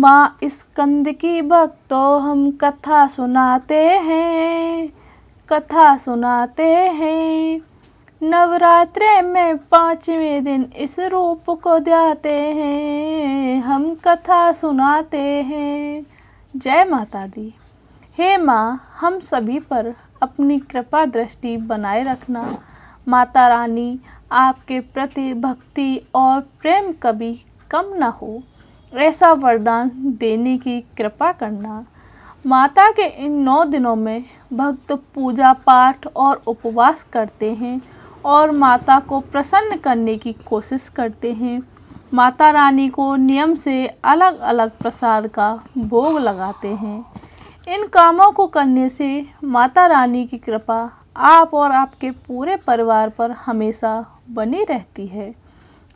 माँ स्कंद की भक्तों हम कथा सुनाते हैं, कथा सुनाते हैं। नवरात्रे में 5वें दिन इस रूप को ध्याते हैं, हम कथा सुनाते हैं। जय माता दी। हे माँ, हम सभी पर अपनी कृपा दृष्टि बनाए रखना। माता रानी, आपके प्रति भक्ति और प्रेम कभी कम न हो, ऐसा वरदान देने की कृपा करना। माता के इन 9 दिनों में भक्त पूजा पाठ और उपवास करते हैं और माता को प्रसन्न करने की कोशिश करते हैं। माता रानी को नियम से अलग अलग प्रसाद का भोग लगाते हैं। इन कामों को करने से माता रानी की कृपा आप और आपके पूरे परिवार पर हमेशा बनी रहती है।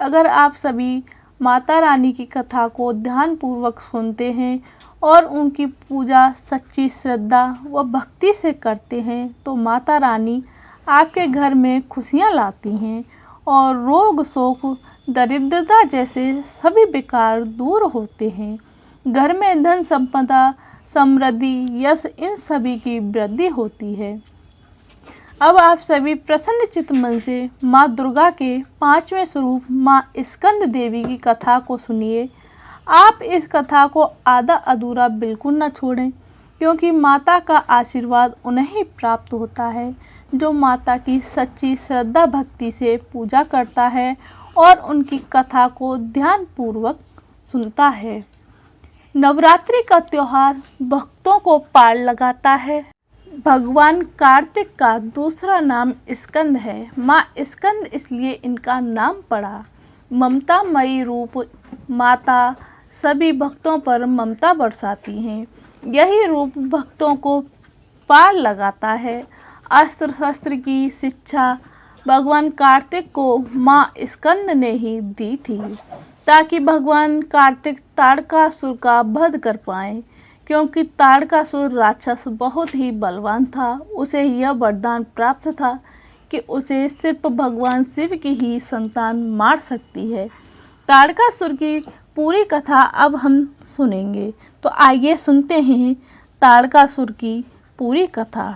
अगर आप सभी माता रानी की कथा को ध्यानपूर्वक सुनते हैं और उनकी पूजा सच्ची श्रद्धा व भक्ति से करते हैं तो माता रानी आपके घर में खुशियाँ लाती हैं और रोग शोक दरिद्रता जैसे सभी विकार दूर होते हैं। घर में धन संपदा समृद्धि यश इन सभी की वृद्धि होती है। अब आप सभी प्रसन्न चित्त मन से माँ दुर्गा के 5वें स्वरूप माँ स्कंद देवी की कथा को सुनिए। आप इस कथा को आधा अधूरा बिल्कुल न छोड़ें, क्योंकि माता का आशीर्वाद उन्हें ही प्राप्त होता है जो माता की सच्ची श्रद्धा भक्ति से पूजा करता है और उनकी कथा को ध्यानपूर्वक सुनता है। नवरात्रि का त्यौहार भक्तों को पार लगाता है। भगवान कार्तिक का दूसरा नाम स्कंद है। माँ स्कंद इसलिए इनका नाम पड़ा। ममतामयी रूप माता सभी भक्तों पर ममता बरसाती हैं। यही रूप भक्तों को पार लगाता है। अस्त्र शस्त्र की शिक्षा भगवान कार्तिक को माँ स्कंद ने ही दी थी, ताकि भगवान कार्तिक ताड़कासुर का वध कर पाएं। क्योंकि ताड़कासुर राक्षस बहुत ही बलवान था, उसे यह वरदान प्राप्त था कि उसे सिर्फ भगवान शिव की ही संतान मार सकती है। ताड़कासुर की पूरी कथा अब हम सुनेंगे, तो आइए सुनते हैं ताड़कासुर की पूरी कथा।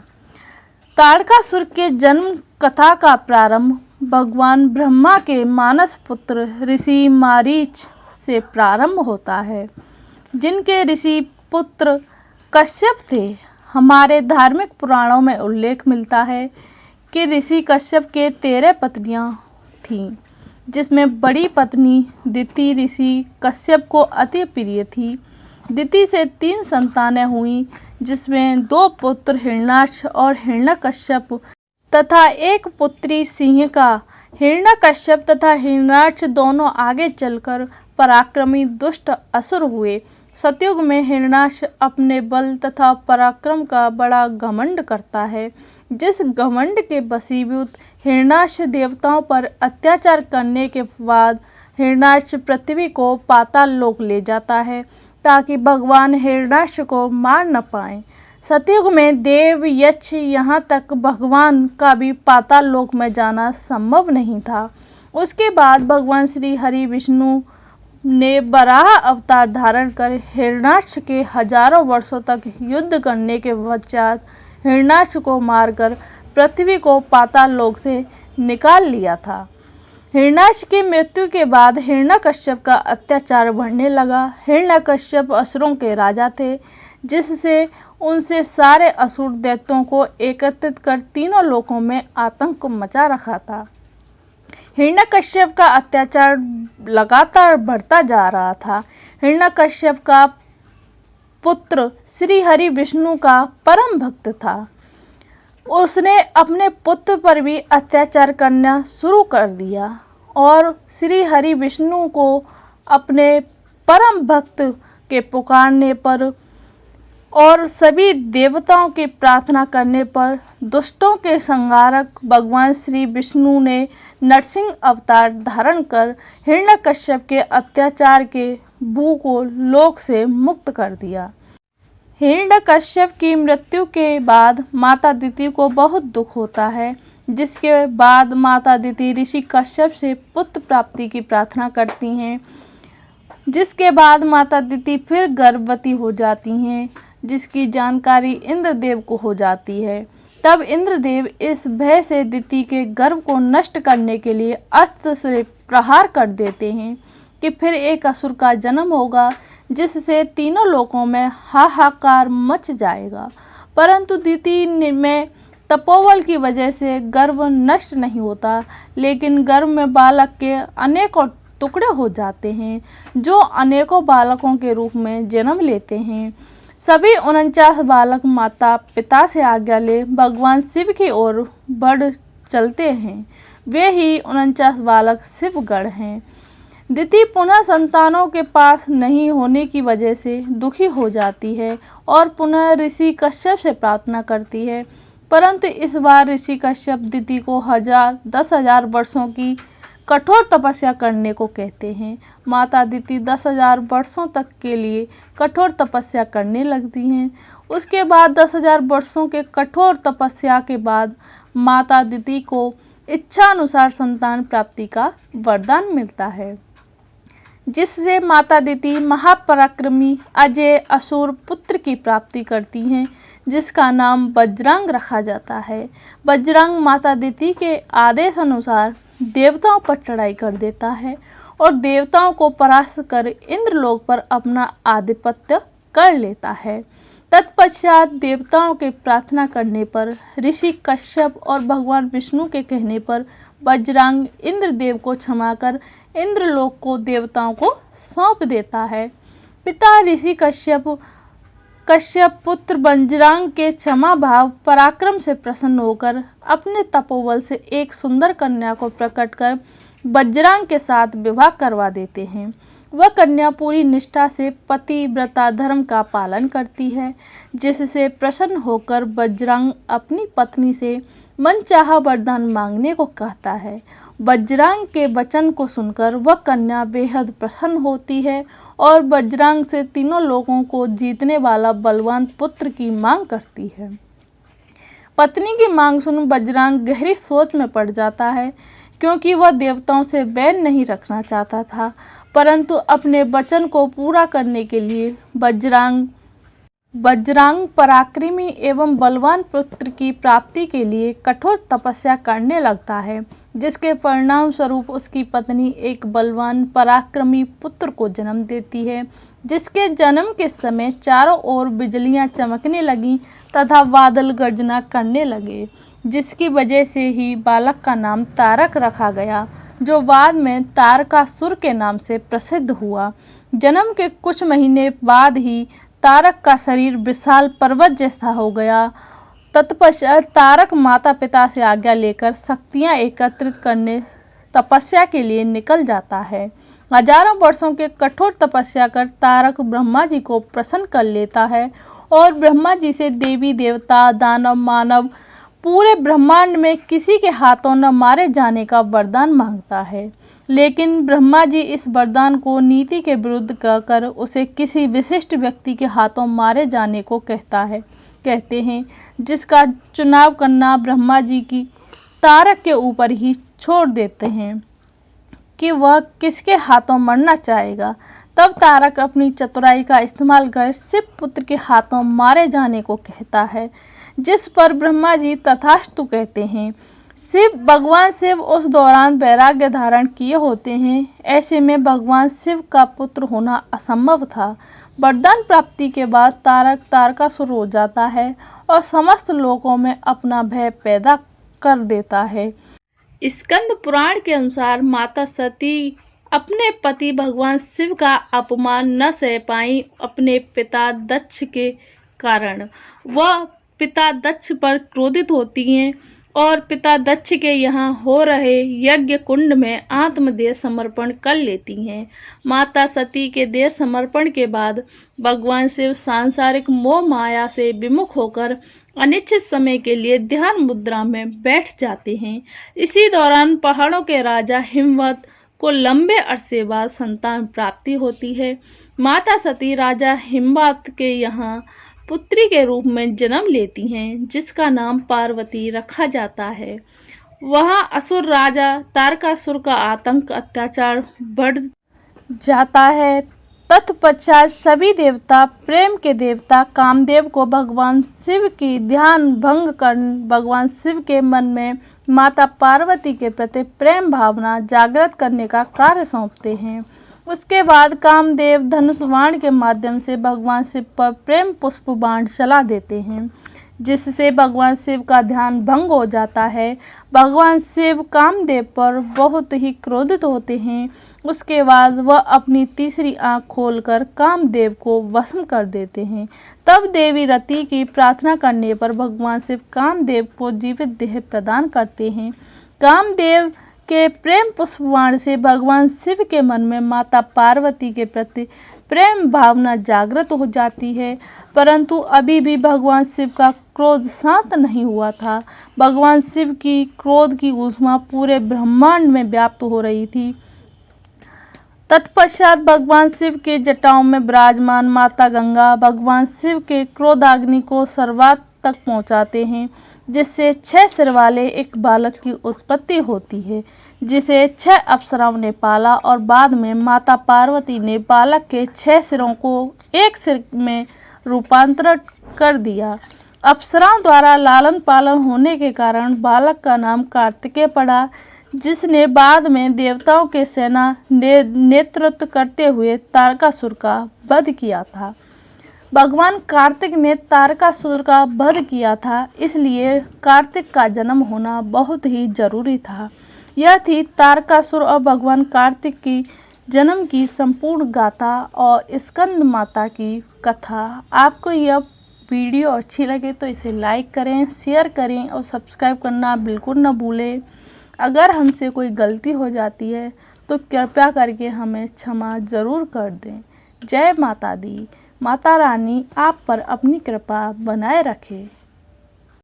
ताड़कासुर के जन्म कथा का प्रारंभ भगवान ब्रह्मा के मानस पुत्र ऋषि मारीच से प्रारंभ होता है, जिनके ऋषि पुत्र कश्यप थे। हमारे धार्मिक पुराणों में उल्लेख मिलता है कि ऋषि कश्यप के 13 पत्नियां थीं, जिसमें बड़ी पत्नी दिति ऋषि कश्यप को अति प्रिय थी। दिति से 3 संतानें हुईं, जिसमें 2 पुत्र हिरण्याक्ष और हिरण्यकश्यप तथा 1 पुत्री सिंहिका। हिरण्यकश्यप तथा हिरण्याक्ष दोनों आगे चलकर पराक्रमी दुष्ट असुर हुए। सतयुग में हिरण्याक्ष अपने बल तथा पराक्रम का बड़ा घमंड करता है। जिस घमंड के वशीभूत हिरण्याक्ष देवताओं पर अत्याचार करने के बाद हिरण्याक्ष पृथ्वी को पाताल लोक ले जाता है, ताकि भगवान हिरण्याक्ष को मार न पाएं। सतयुग में देव यक्ष यहाँ तक भगवान का भी पाताल लोक में जाना संभव नहीं था। उसके बाद भगवान श्री हरि विष्णु ने वराह अवतार धारण कर हिरण्याक्ष के हजारों वर्षों तक युद्ध करने के पश्चात हिरण्याक्ष को मारकर पृथ्वी को पाताल लोक से निकाल लिया था। हिरण्याक्ष की मृत्यु के बाद हिरण्यकश्यप का अत्याचार बढ़ने लगा। हिरण्यकश्यप असुरों के राजा थे, जिससे उनसे सारे असुर दैत्यों को एकत्रित कर तीनों लोकों में आतंक मचा रखा था। हिरण्यकश्यप का अत्याचार लगातार बढ़ता जा रहा था। हिरण्यकश्यप का पुत्र श्री हरि विष्णु का परम भक्त था। उसने अपने पुत्र पर भी अत्याचार करना शुरू कर दिया और श्री हरि विष्णु को अपने परम भक्त के पुकारने पर और सभी देवताओं की प्रार्थना करने पर दुष्टों के संहारक भगवान श्री विष्णु ने नरसिंह अवतार धारण कर हिरण्यकश्यप के अत्याचार के भू को लोक से मुक्त कर दिया। हिरण्यकश्यप की मृत्यु के बाद माता दिति को बहुत दुख होता है, जिसके बाद माता दिति ऋषि कश्यप से पुत्र प्राप्ति की प्रार्थना करती हैं। जिसके बाद माता दिति फिर गर्भवती हो जाती हैं, जिसकी जानकारी इंद्रदेव को हो जाती है। तब इंद्रदेव इस भय से दिति के गर्भ को नष्ट करने के लिए अस्त्र से प्रहार कर देते हैं कि फिर एक असुर का जन्म होगा, जिससे तीनों लोकों में हाहाकार मच जाएगा। परंतु दिति में तपोबल की वजह से गर्भ नष्ट नहीं होता, लेकिन गर्भ में बालक के अनेकों टुकड़े हो जाते हैं, जो अनेकों बालकों के रूप में जन्म लेते हैं। सभी 49 बालक माता पिता से आज्ञा ले भगवान शिव की ओर बढ़ चलते हैं। वे ही 49 बालक शिवगढ़ हैं। दिति पुनः संतानों के पास नहीं होने की वजह से दुखी हो जाती है और पुनः ऋषि कश्यप से प्रार्थना करती है। परंतु इस बार ऋषि कश्यप दिति को 10,000 वर्षों की कठोर तपस्या करने को कहते हैं। माता दिति 10,000 वर्षों तक के लिए कठोर तपस्या करने लगती हैं। उसके बाद 10,000 वर्षों के कठोर तपस्या के बाद माता दिति को इच्छा अनुसार संतान प्राप्ति का वरदान मिलता है, जिससे माता दिति महापराक्रमी अजय असुर पुत्र की प्राप्ति करती हैं, जिसका नाम बजरंग रखा जाता है। बजरंग माता दिति के आदेश अनुसार देवताओं पर चढ़ाई कर देता है और देवताओं को परास्त कर इंद्रलोक पर अपना आधिपत्य कर लेता है। तत्पश्चात देवताओं के प्रार्थना करने पर ऋषि कश्यप और भगवान विष्णु के कहने पर बजरंग इंद्रदेव को क्षमा कर इंद्रलोक को देवताओं को सौंप देता है। पिता ऋषि कश्यप पुत्र बजरंग के क्षमा भाव पराक्रम से प्रसन्न होकर अपने तपोबल से एक सुंदर कन्या को प्रकट कर बजरंग के साथ विवाह करवा देते हैं। वह कन्या पूरी निष्ठा से पतिव्रता धर्म का पालन करती है, जिससे प्रसन्न होकर बजरंग अपनी पत्नी से मनचाहा वरदान मांगने को कहता है। बजरंग के वचन को सुनकर वह कन्या बेहद प्रसन्न होती है और बजरंग से तीनों लोगों को जीतने वाला बलवान पुत्र की मांग करती है। पत्नी की मांग सुन बजरंग गहरी सोच में पड़ जाता है, क्योंकि वह देवताओं से बैर नहीं रखना चाहता था, परंतु अपने वचन को पूरा करने के लिए बजरंग पराक्रमी एवं बलवान पुत्र की प्राप्ति के लिए कठोर तपस्या करने लगता है, जिसके परिणाम स्वरूप उसकी पत्नी एक बलवान पराक्रमी पुत्र को जन्म देती है, जिसके जन्म के समय चारों ओर बिजलियां चमकने लगीं तथा बादल गर्जना करने लगे, जिसकी वजह से ही बालक का नाम तारक रखा गया, जो बाद में तारकासुर के नाम से प्रसिद्ध हुआ। जन्म के कुछ महीने बाद ही तारक का शरीर विशाल पर्वत जैसा हो गया। तत्पश्चात तारक माता पिता से आज्ञा लेकर शक्तियाँ एकत्रित करने तपस्या के लिए निकल जाता है। हजारों वर्षों के कठोर तपस्या कर तारक ब्रह्मा जी को प्रसन्न कर लेता है और ब्रह्मा जी से देवी देवता दानव मानव पूरे ब्रह्मांड में किसी के हाथों न मारे जाने का वरदान मांगता है। लेकिन ब्रह्मा जी इस वरदान को नीति के विरुद्ध कहकर उसे किसी विशिष्ट व्यक्ति के हाथों मारे जाने को कहते हैं, जिसका चुनाव करना ब्रह्मा जी की तारक के ऊपर ही छोड़ देते हैं कि वह किसके हाथों मरना चाहेगा। तब तारक अपनी चतुराई का इस्तेमाल कर शिव पुत्र के हाथों मारे जाने को कहता है, जिस पर ब्रह्मा जी तथास्तु कहते हैं। भगवान शिव उस दौरान वैराग्य धारण किए होते हैं। ऐसे में भगवान शिव का पुत्र होना असंभव था। वरदान प्राप्ति के बाद तारक तारकासुर हो जाता है और समस्त लोकों में अपना भय पैदा कर देता है। स्कंद पुराण के अनुसार माता सती अपने पति भगवान शिव का अपमान न सह पाई। अपने पिता दक्ष के कारण वह पिता दक्ष पर क्रोधित होती हैं और पिता दक्ष के यहाँ हो रहे यज्ञ कुंड में आत्मदेह समर्पण कर लेती हैं। माता सती के देह समर्पण के बाद भगवान शिव सांसारिक मोह माया से विमुख होकर अनिश्चित समय के लिए ध्यान मुद्रा में बैठ जाते हैं। इसी दौरान पहाड़ों के राजा हिमवत को लंबे अरसे बाद संतान प्राप्ति होती है। माता सती राजा हिमवत के यहाँ पुत्री के रूप में जन्म लेती हैं, जिसका नाम पार्वती रखा जाता है। वहाँ असुर राजा तारकासुर का आतंक अत्याचार जाता है। तत्पश्चात सभी देवता, प्रेम के देवता कामदेव को भगवान शिव की ध्यान भंग कर भगवान शिव के मन में माता पार्वती के प्रति प्रेम भावना जागृत करने का कार्य सौंपते हैं। उसके बाद कामदेव धनुष बाण के माध्यम से भगवान शिव पर प्रेम पुष्प बाण चला देते हैं, जिससे भगवान शिव का ध्यान भंग हो जाता है। भगवान शिव कामदेव पर बहुत ही क्रोधित होते हैं। उसके बाद वह अपनी तीसरी आंख खोलकर कामदेव को वश कर देते हैं। तब देवी रति की प्रार्थना करने पर भगवान शिव कामदेव को जीवित देह प्रदान करते हैं। कामदेव के प्रेम पुष्पबाण से भगवान शिव के मन में माता पार्वती के प्रति प्रेम भावना जागृत हो जाती है, परंतु अभी भी भगवान शिव का क्रोध शांत नहीं हुआ था। भगवान शिव की क्रोध की ऊष्मा पूरे ब्रह्मांड में व्याप्त हो रही थी। तत्पश्चात भगवान शिव के जटाओं में विराजमान माता गंगा भगवान शिव के क्रोधाग्नि को सर्वात तक पहुंचाते हैं, जिससे 6 सिर वाले एक बालक की उत्पत्ति होती है, जिसे 6 अप्सराओं ने पाला और बाद में माता पार्वती ने बालक के 6 सिरों को एक सिर में रूपांतरित कर दिया। अप्सराओं द्वारा लालन पालन होने के कारण बालक का नाम कार्तिकेय पड़ा, जिसने बाद में देवताओं के सेना नेतृत्व करते हुए तारकासुर का वध किया था। भगवान कार्तिक ने तारकासुर का वध किया था, इसलिए कार्तिक का जन्म होना बहुत ही जरूरी था। यह थी तारकासुर और भगवान कार्तिक की जन्म की संपूर्ण गाथा और स्कंद माता की कथा। आपको यह वीडियो अच्छी लगे तो इसे लाइक करें, शेयर करें और सब्सक्राइब करना बिल्कुल न भूलें। अगर हमसे कोई गलती हो जाती है तो कृपया करके हमें क्षमा ज़रूर कर दें। जय माता दी। माता रानी आप पर अपनी कृपा बनाए रखे।